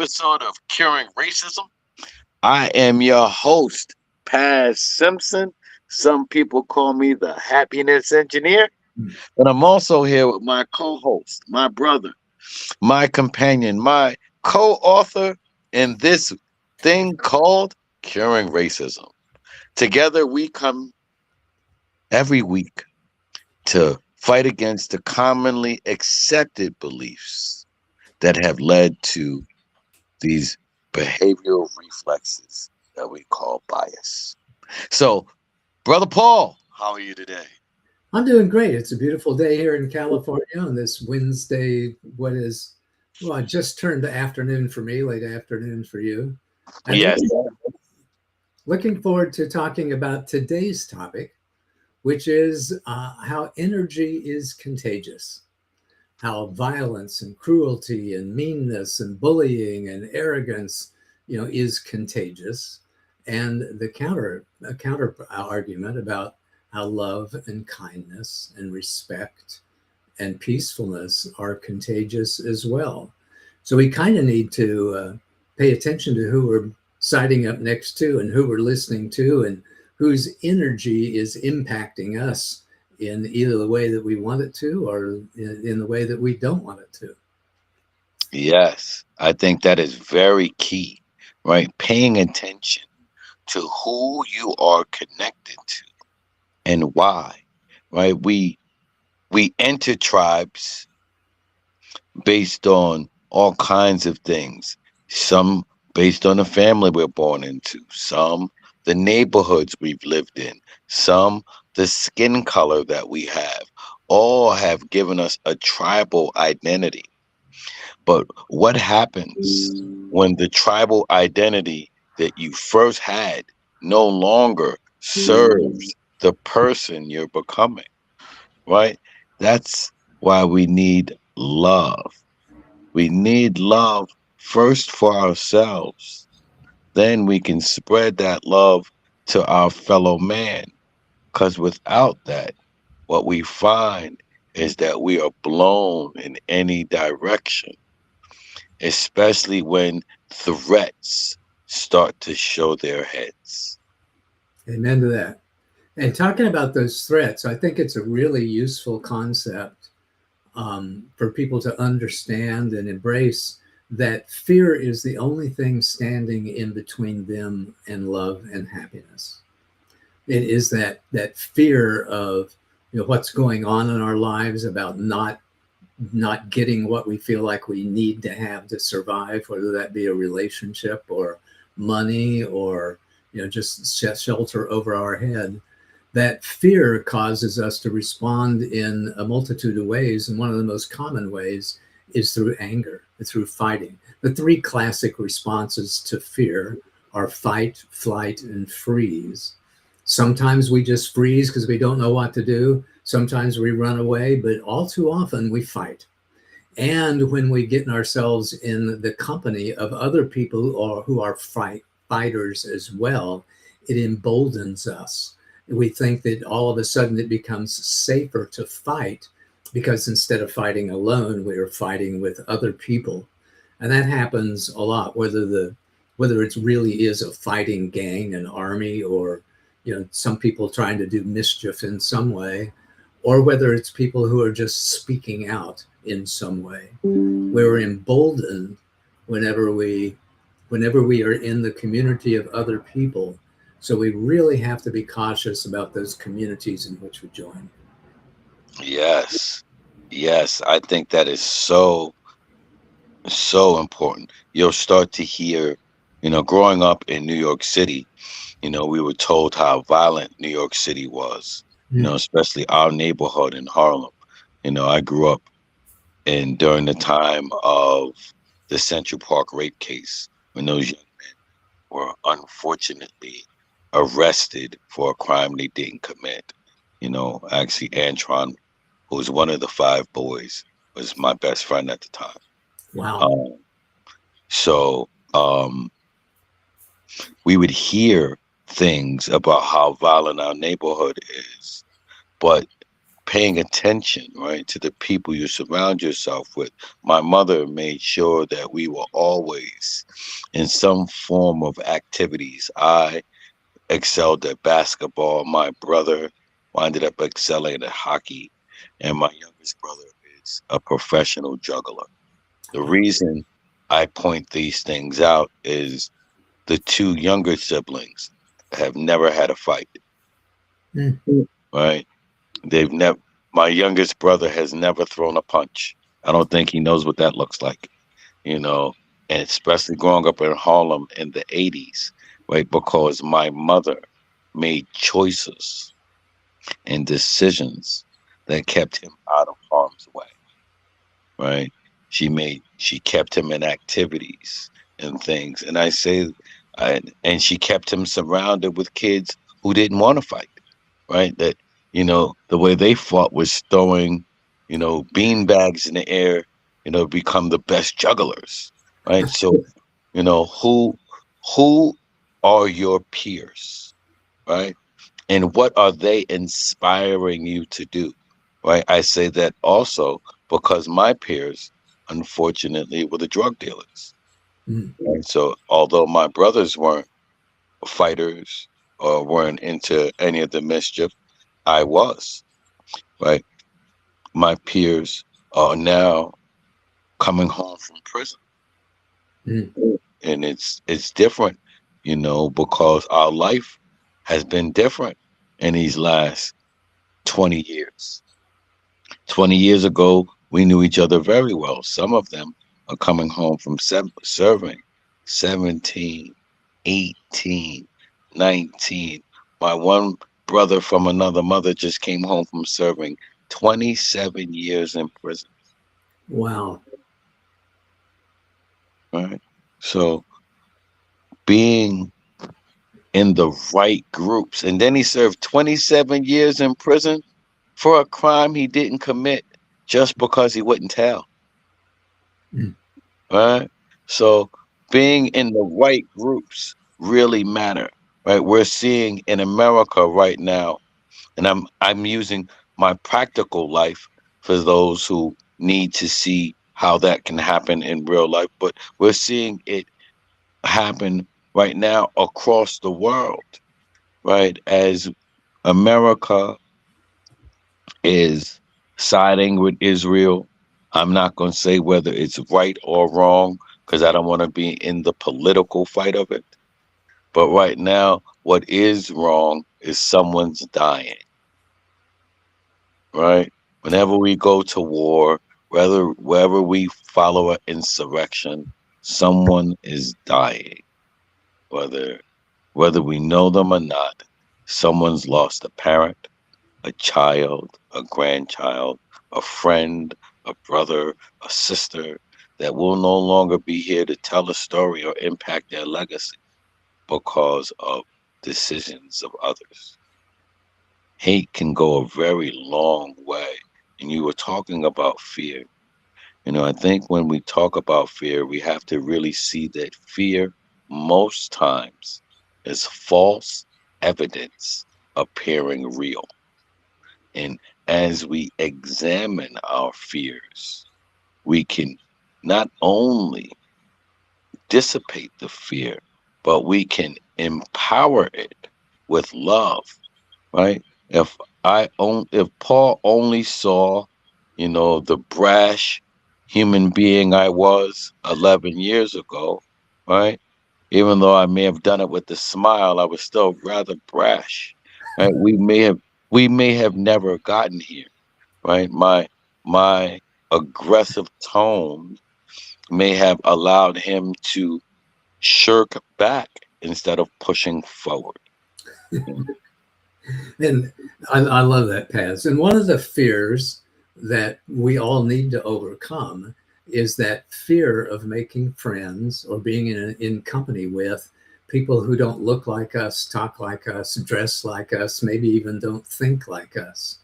episode of Curing Racism. I am your host, Paz Simpson. Some people call me the happiness engineer. But I'm also here with my co host, my brother, my companion, my co author in this thing called Curing Racism. Together, we come every week to fight against the commonly accepted beliefs that have led to these behavioral reflexes that we call bias. So, Brother Paul, how are you today? I'm doing great. It's a beautiful day here in California on this Wednesday. What is, well, it just turned to afternoon for me, late afternoon for you. And Yes. looking forward to talking about today's topic, which is how energy is contagious, how violence and cruelty and meanness and bullying and arrogance, is contagious, and the counter argument about how love and kindness and respect and peacefulness are contagious as well. So we kind of need to pay attention to who we're siding up next to and who we're listening to and whose energy is impacting us in either the way that we want it to or in the way that we don't want it to. Yes. I think that is very key, right? Paying attention to who you are connected to and why, right? We enter tribes based on all kinds of things. Some based on the family we're born into, some the neighborhoods we've lived in, some the skin color that we have. All have given us a tribal identity. But what happens when the tribal identity that you first had no longer serves the person you're becoming, right? That's why we need love. We need love first for ourselves. Then we can spread that love to our fellow man. Because without that, what we find is that we are blown in any direction, especially when threats start to show their heads. Amen to that. And talking about those threats, I think it's a really useful concept for people to understand and embrace that fear is the only thing standing in between them and love and happiness. It is that fear of what's going on in our lives, about not getting what we feel like we need to have to survive, whether that be a relationship or money or just shelter over our head. That fear causes us to respond in a multitude of ways, and one of the most common ways is through anger, through fighting. The three classic responses to fear are fight, flight, and freeze. Sometimes we just freeze because we don't know what to do. Sometimes we run away, but all too often we fight. And when we get ourselves in the company of other people who are fighters as well, it emboldens us. We think that all of a sudden it becomes safer to fight because instead of fighting alone, we are fighting with other people. And that happens a lot, whether it really is a fighting gang, an army, or some people trying to do mischief in some way, or whether it's people who are just speaking out in some way. We're emboldened whenever we are in the community of other people. So we really have to be cautious about those communities in which we join. Yes. Yes. I think that is so, so important. You'll start to hear, growing up in New York City, we were told how violent New York City was, Mm. especially our neighborhood in Harlem. I grew up during the time of the Central Park rape case when those young men were unfortunately arrested for a crime they didn't commit. Actually, Antron, who was one of the five boys, was my best friend at the time. Wow. Um, so we would hear things about how violent our neighborhood is, but paying attention, right, to the people you surround yourself with. My mother made sure that we were always in some form of activities. I excelled at basketball. My brother ended up excelling at hockey, and my youngest brother is a professional juggler. The Wow. reason I point these things out is the two younger siblings have never had a fight, Mm. right? They've never, my youngest brother has never thrown a punch. I don't think he knows what that looks like, you know, and especially growing up in Harlem in the 80s, right? Because my mother made choices and decisions that kept him out of harm's way, right? She kept him in activities and things. And and she kept him surrounded with kids who didn't want to fight, right? That, the way they fought was throwing, bean bags in the air, become the best jugglers, right? So, who are your peers, right? And what are they inspiring you to do, right? I say that also because my peers, unfortunately, were the drug dealers. Mm. Right? So although my brothers weren't fighters or weren't into any of the mischief, I was, right? My peers are now coming home from prison. Mm. And it's different, because our life has been different in these last 20 years. 20 years ago, we knew each other very well. Some of them are coming home from serving 17, 18, 19. My one brother from another mother just came home from serving 27 years in prison. Wow. Right? So being in the right groups. And then he served 27 years in prison for a crime he didn't commit just because he wouldn't tell. Mm. Right? So being in the right groups really matter. Right? We're seeing in America right now, and I'm using my practical life for those who need to see how that can happen in real life, but we're seeing it happen right now across the world, right? As America is siding with Israel. I'm not going to say whether it's right or wrong because I don't want to be in the political fight of it. But right now, what is wrong is someone's dying, right? Whenever we go to war, wherever we follow an insurrection, someone is dying, whether whether we know them or not. Someone's lost a parent, a child, a grandchild, a friend, a brother, a sister that will no longer be here to tell a story or impact their legacy because of decisions of others. Hate can go a very long way. And you were talking about fear. I think when we talk about fear, we have to really see that fear most times is false evidence appearing real. And as we examine our fears, we can not only dissipate the fear, but we can empower it with love, right? If Paul only saw, the brash human being I was 11 years ago, right? Even though I may have done it with a smile, I was still rather brash, right? We may have never gotten here, right? My aggressive tone may have allowed him to shirk back instead of pushing forward. And I love that, Paz. And one of the fears that we all need to overcome is that fear of making friends or being in company with people who don't look like us, talk like us, dress like us, maybe even don't think like us.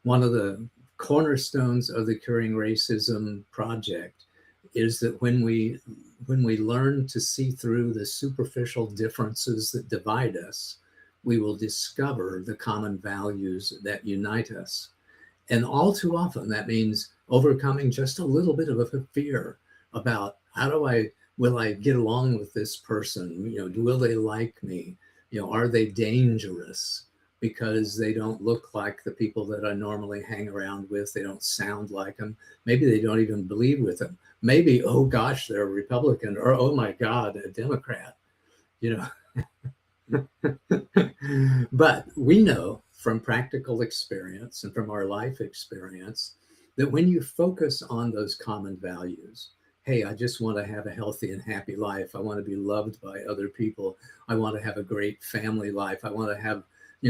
One of the cornerstones of the Curing Racism project is that when we learn to see through the superficial differences that divide us, we will discover the common values that unite us. And all too often, that means overcoming just a little bit of a fear about how do I, will I get along with this person? Will they like me? Are they dangerous? Because they don't look like the people that I normally hang around with. They don't sound like them. Maybe they don't even believe with them. Maybe, oh gosh, they're a Republican, or oh my God, a Democrat. You know, but we know from practical experience and from our life experience that when you focus on those common values, hey, I just want to have a healthy and happy life. I want to be loved by other people. I want to have a great family life. I want to have,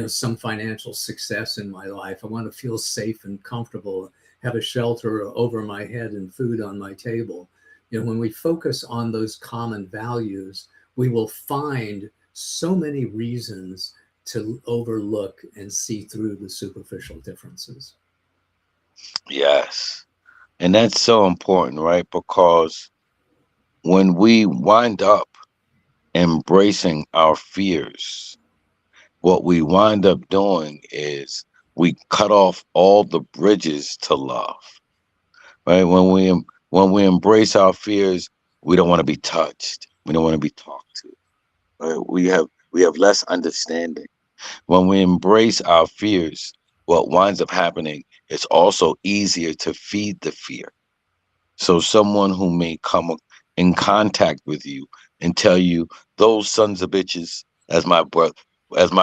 some financial success in my life. I want to feel safe and comfortable, have a shelter over my head and food on my table. When we focus on those common values, we will find so many reasons to overlook and see through the superficial differences. Yes. And that's so important, right? Because when we wind up embracing our fears, what we wind up doing is we cut off all the bridges to love, right? When we embrace our fears, we don't want to be touched. We don't want to be talked to. Right? We have less understanding. When we embrace our fears, what winds up happening, it's also easier to feed the fear. So someone who may come in contact with you and tell you those sons of bitches, as my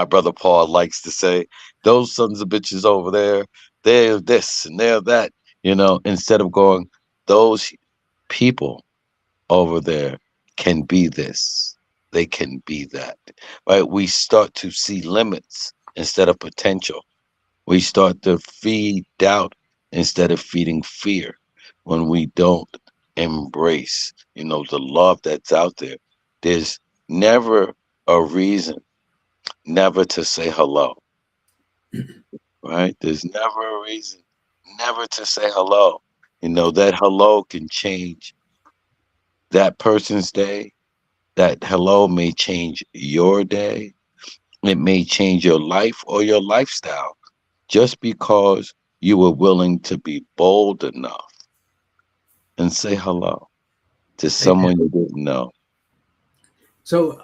brother Paul likes to say, those sons of bitches over there, they're this and they're that, instead of going, those people over there can be this, they can be that. Right? We start to see limits instead of potential. We start to feed doubt instead of feeding fear when we don't embrace, the love that's out there. There's never a reason never to say hello, right? There's never a reason never to say hello. That hello can change that person's day. That hello may change your day. It may change your life or your lifestyle just because you were willing to be bold enough and say hello to Amen. someone you didn't know. So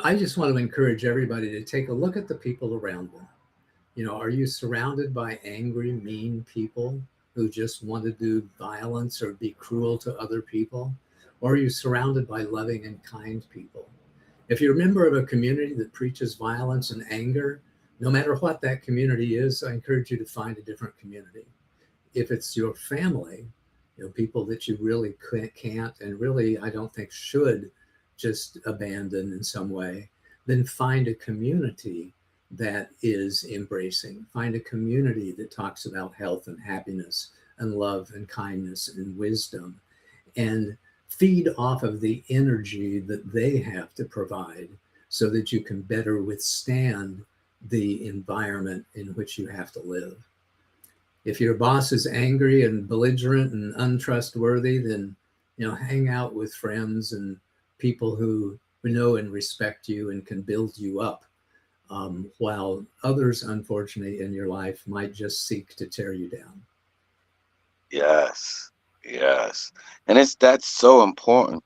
I just want to encourage everybody to take a look at the people around them. Are you surrounded by angry, mean people who just want to do violence or be cruel to other people? Or are you surrounded by loving and kind people? If you're a member of a community that preaches violence and anger, no matter what that community is, I encourage you to find a different community. If it's your family, people that you really can't and really, I don't think, should just abandon in some way, then find a community that is embracing. Find a community that talks about health and happiness and love and kindness and wisdom, and feed off of the energy that they have to provide so that you can better withstand the environment in which you have to live. If your boss is angry and belligerent and untrustworthy, then hang out with friends and people who know and respect you and can build you up, while others, unfortunately, in your life might just seek to tear you down. Yes, yes. And that's so important,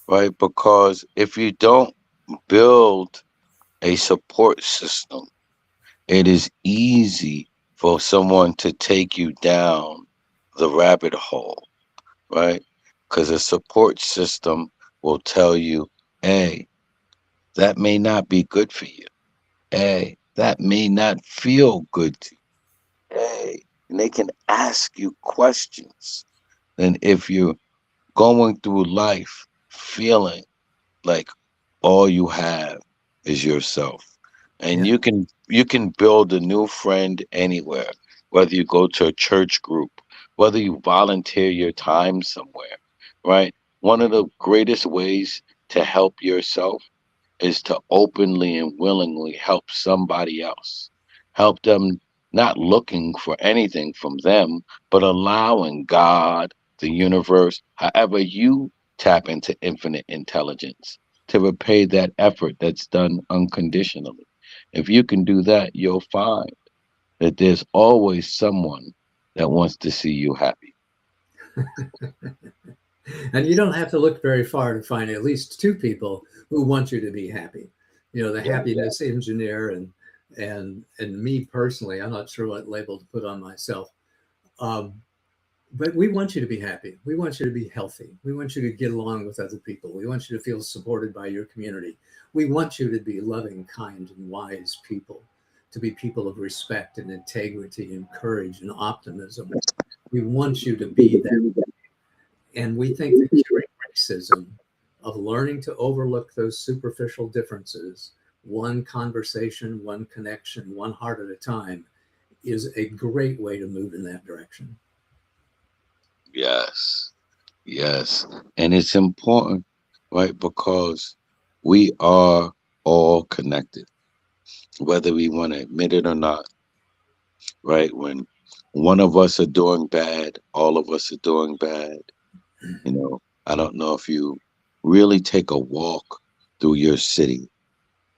right? Because if you don't build a support system, it is easy for someone to take you down the rabbit hole, right? Because a support system will tell you, hey, that may not be good for you. Hey, that may not feel good to you. Hey, and they can ask you questions. And if you're going through life feeling like all you have is yourself, and Yeah. you can build a new friend anywhere, whether you go to a church group, whether you volunteer your time somewhere, right? One of the greatest ways to help yourself is to openly and willingly help somebody else. Help them, not looking for anything from them, but allowing God, the universe, however you tap into infinite intelligence, to repay that effort that's done unconditionally. If you can do that, you'll find that there's always someone that wants to see you happy. And you don't have to look very far to find at least two people who want you to be happy. You know, the Yeah. happiness engineer and me personally. I'm not sure what label to put on myself. Um, but we want you to be happy. We want you to be healthy. We want you to get along with other people. We want you to feel supported by your community. We want you to be loving, kind, and wise people, to be people of respect and integrity and courage and optimism. We want you to be that. And we think that curing racism, of learning to overlook those superficial differences, one conversation, one connection, one heart at a time, is a great way to move in that direction. Yes. Yes. And it's important, right? Because we are all connected, whether we want to admit it or not, right? When one of us are doing bad, all of us are doing bad. I don't know if you really take a walk through your city,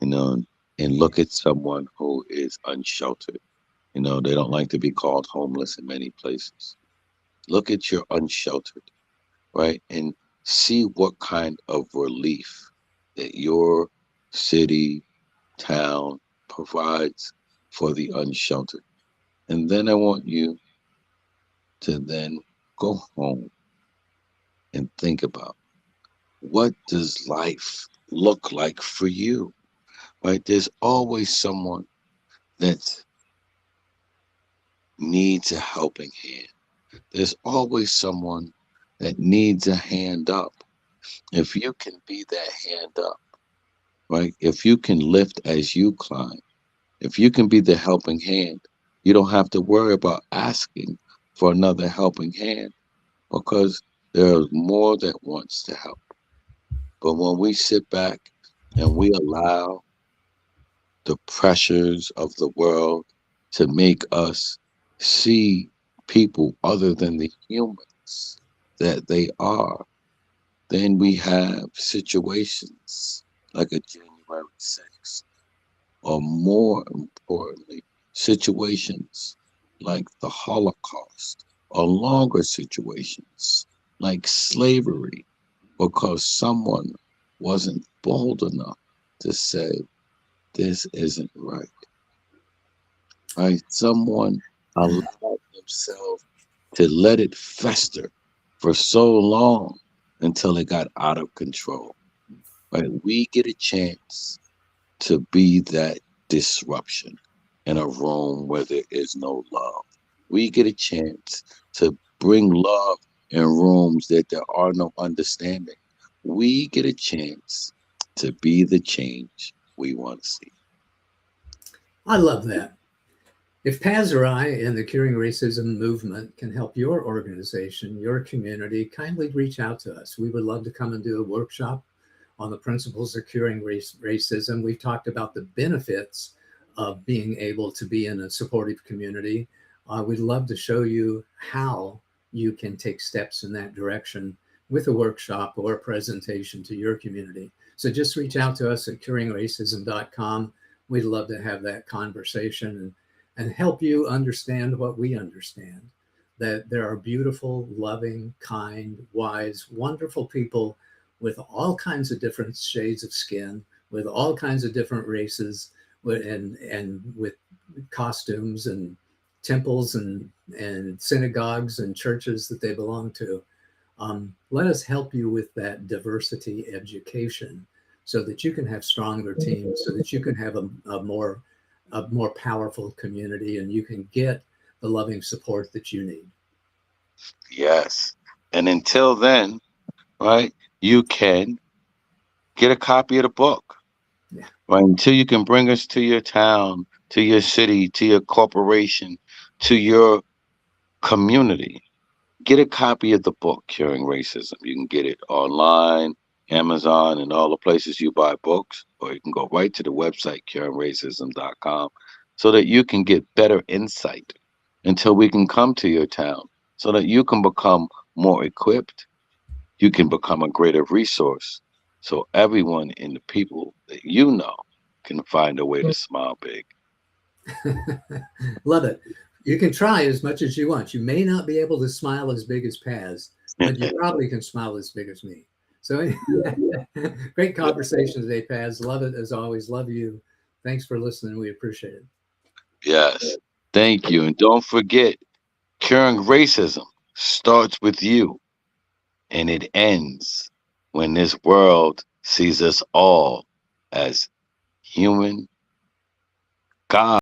you know, and look at someone who is unsheltered. They don't like to be called homeless in many places. Look at your unsheltered, right? And see what kind of relief that your city, town provides for the unsheltered. And then I want you to then go home and think about, what does life look like for you, right? There's always someone that needs a helping hand. There's always someone that needs a hand up. If you can be that hand up, right? If you can lift as you climb, if you can be the helping hand, you don't have to worry about asking for another helping hand, because there's more that wants to help. But when we sit back and we allow the pressures of the world to make us see people other than the humans that they are, then we have situations like a January 6th, or more importantly, situations like the Holocaust, or longer situations like slavery, because someone wasn't bold enough to say, this isn't right. Right? Someone allowed themselves to let it fester for so long until it got out of control. Right? We get a chance to be that disruption in a room where there is no love. We get a chance to bring love in rooms that there are no understanding. We get a chance to be the change we want to see. I love that. If Paz or I in the Curing Racism movement can help your organization, your community, kindly reach out to us. We would love to come and do a workshop on the principles of curing racism. We've talked about the benefits of being able to be in a supportive community. We'd love to show you how you can take steps in that direction with a workshop or a presentation to your community. So just reach out to us at curingracism.com. We'd love to have that conversation and help you understand what we understand, that there are beautiful, loving, kind, wise, wonderful people with all kinds of different shades of skin, with all kinds of different races, and with costumes and temples and synagogues and churches that they belong to. Let us help you with that diversity education so that you can have stronger teams, so that you can have a more powerful community, and you can get the loving support that you need. Yes. And until then, right, you can get a copy of the book, Yeah. right? Until you can bring us to your town, to your city, to your corporation, to your community. Get a copy of the book, Curing Racism. You can get it online, Amazon, and all the places you buy books, or you can go right to the website, curingracism.com, so that you can get better insight until we can come to your town, so that you can become more equipped, you can become a greater resource, so everyone in the people that you know can find a way to smile big. Love it. You can try as much as you want. You may not be able to smile as big as Paz, but you probably can smile as big as me. So, great Yeah. conversation today, Paz. Love it as always. Love you. Thanks for listening. We appreciate it. Yes. Thank you. And don't forget, curing racism starts with you and it ends when this world sees us all as human, God